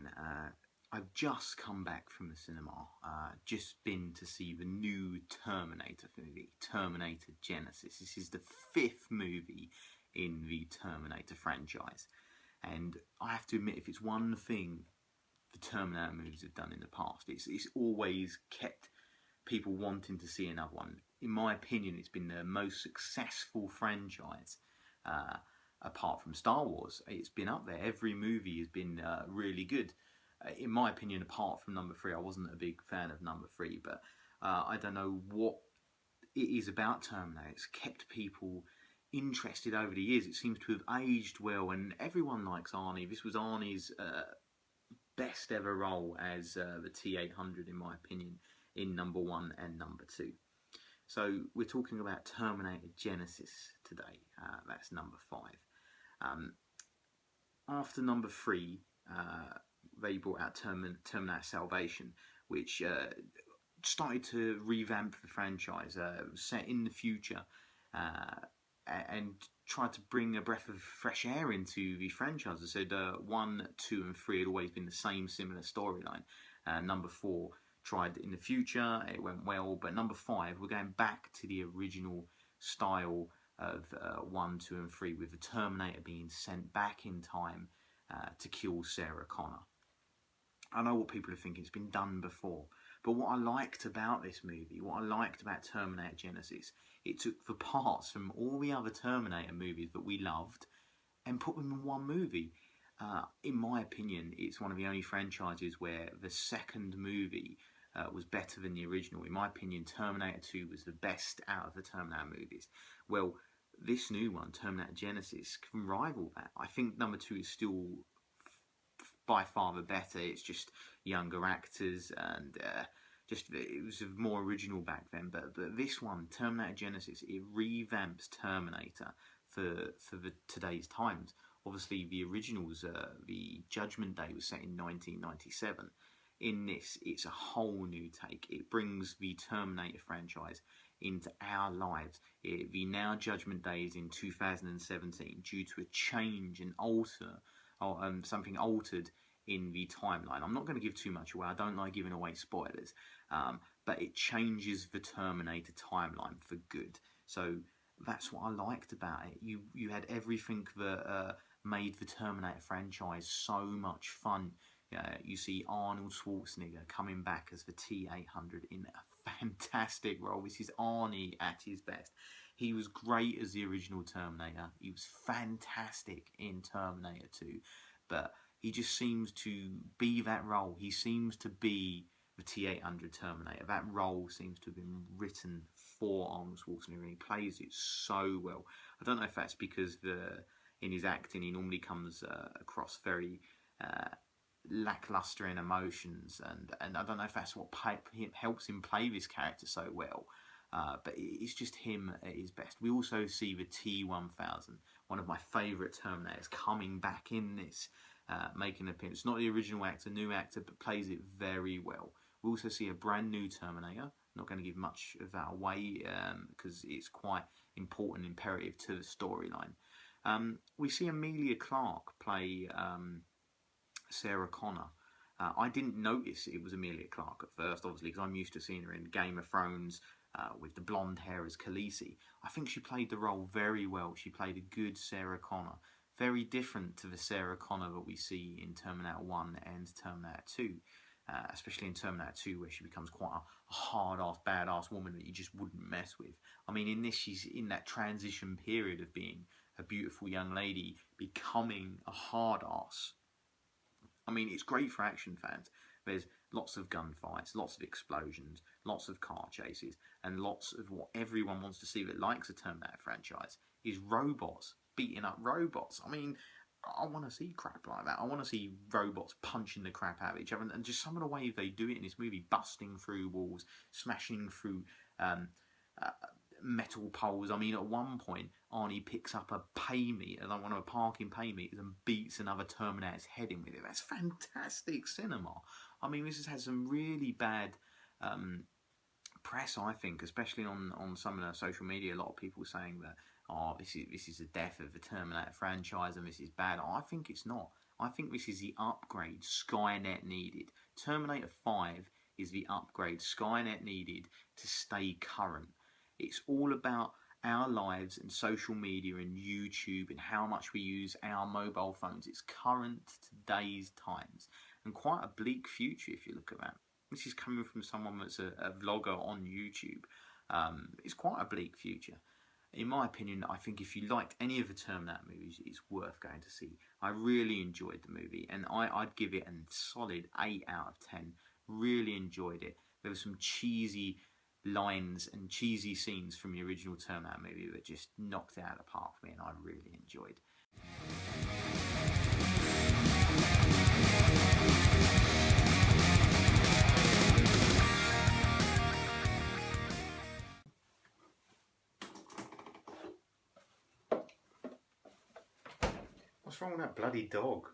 man, I've just come back from the cinema, just been to see the new Terminator movie, Terminator Genisys. This is the 5th movie in the Terminator franchise, and I have to admit, if it's one thing the Terminator movies have done in the past, it's always kept people wanting to see another one. In my opinion, it's been the most successful franchise, apart from Star Wars. It's been up there. Every movie has been really good. In my opinion, apart from number 3, I wasn't a big fan of number 3, but I don't know what it is about Terminator. It's kept people interested over the years. It seems to have aged well, and everyone likes Arnie. This was Arnie's best ever role as the T-800, in my opinion, in number 1 and number 2. So we're talking about Terminator Genisys today. That's number 5. After number 3, they brought out Terminator Salvation, which started to revamp the franchise, set in the future, and tried to bring a breath of fresh air into the franchise. I said 1, 2 and 3 had always been the same similar storyline. Number 4 tried in the future, it went well, but number 5, we're going back to the original style of 1, 2 and 3, with the Terminator being sent back in time to kill Sarah Connor. I know what people are thinking, it's been done before, but what I liked about this movie, what I liked about Terminator Genisys, it took the parts from all the other Terminator movies that we loved and put them in one movie. In my opinion, it's one of the only franchises where the second movie was better than the original. In my opinion, Terminator 2 was the best out of the Terminator movies. Well, this new one, Terminator Genisys, can rival that. I think number 2 is still by far the better. It's just younger actors, and it was more original back then. But this one, Terminator Genisys, it revamps Terminator for today's times. Obviously, the originals, the Judgment Day was set in 1997. In this, it's a whole new take. It brings the Terminator franchise into our lives. The now Judgment Day is in 2017 due to a change and something altered in the timeline. I'm not going to give too much away. I don't like giving away spoilers, but it changes the Terminator timeline for good. So that's what I liked about it. You had everything that made the Terminator franchise so much fun. You see Arnold Schwarzenegger coming back as the T-800 in a fantastic role. This is Arnie at his best. He was great as the original Terminator. He was fantastic in Terminator 2. But he just seems to be that role. He seems to be the T-800 Terminator. That role seems to have been written for Arnold Schwarzenegger, and he plays it so well. I don't know if that's because in his acting he normally comes across very lackluster in emotions, and I don't know if that's what helps him play this character so well. But it's just him at his best. We also see the T-1000, one of my favourite Terminators, coming back in this, making an appearance. Not the original actor, new actor, but plays it very well. We also see a brand new Terminator. Not going to give much of that away because it's quite important, imperative to the storyline. We see Emilia Clarke play Sarah Connor. I didn't notice it was Emilia Clarke at first, obviously, because I'm used to seeing her in Game of Thrones with the blonde hair as Khaleesi. I think she played the role very well. She played a good Sarah Connor. Very different to the Sarah Connor that we see in Terminator 1 and Terminator 2. Especially in Terminator 2, where she becomes quite a hard-ass, badass woman that you just wouldn't mess with. I mean, in this, she's in that transition period of being a beautiful young lady, becoming a hard-ass. I mean, it's great for action fans. There's lots of gunfights, lots of explosions, lots of car chases, and lots of what everyone wants to see that likes a Terminator franchise is robots beating up robots. I mean, I want to see crap like that. I want to see robots punching the crap out of each other, and just some of the way they do it in this movie, busting through walls, smashing through metal poles. I mean, at one point, Arnie picks up a pay meter, like one of the parking pay meters, and beats another Terminator's head in with it. That's fantastic cinema. I mean, this has had some really bad press, I think, especially on some of the social media. A lot of people saying that, oh, this is the death of the Terminator franchise and this is bad. I think it's not. I think this is the upgrade Skynet needed. Terminator 5 is the upgrade Skynet needed to stay current. It's all about our lives and social media and YouTube and how much we use our mobile phones. It's current today's times and quite a bleak future if you look at that. This is coming from someone that's a vlogger on YouTube. It's quite a bleak future. In my opinion, I think if you liked any of the Terminator movies, it's worth going to see. I really enjoyed the movie, and I'd give it a solid 8 out of 10. Really enjoyed it. There were some cheesy lines and cheesy scenes from the original Terminator movie that just knocked it out of the park for me, and I really enjoyed. What's wrong with that bloody dog?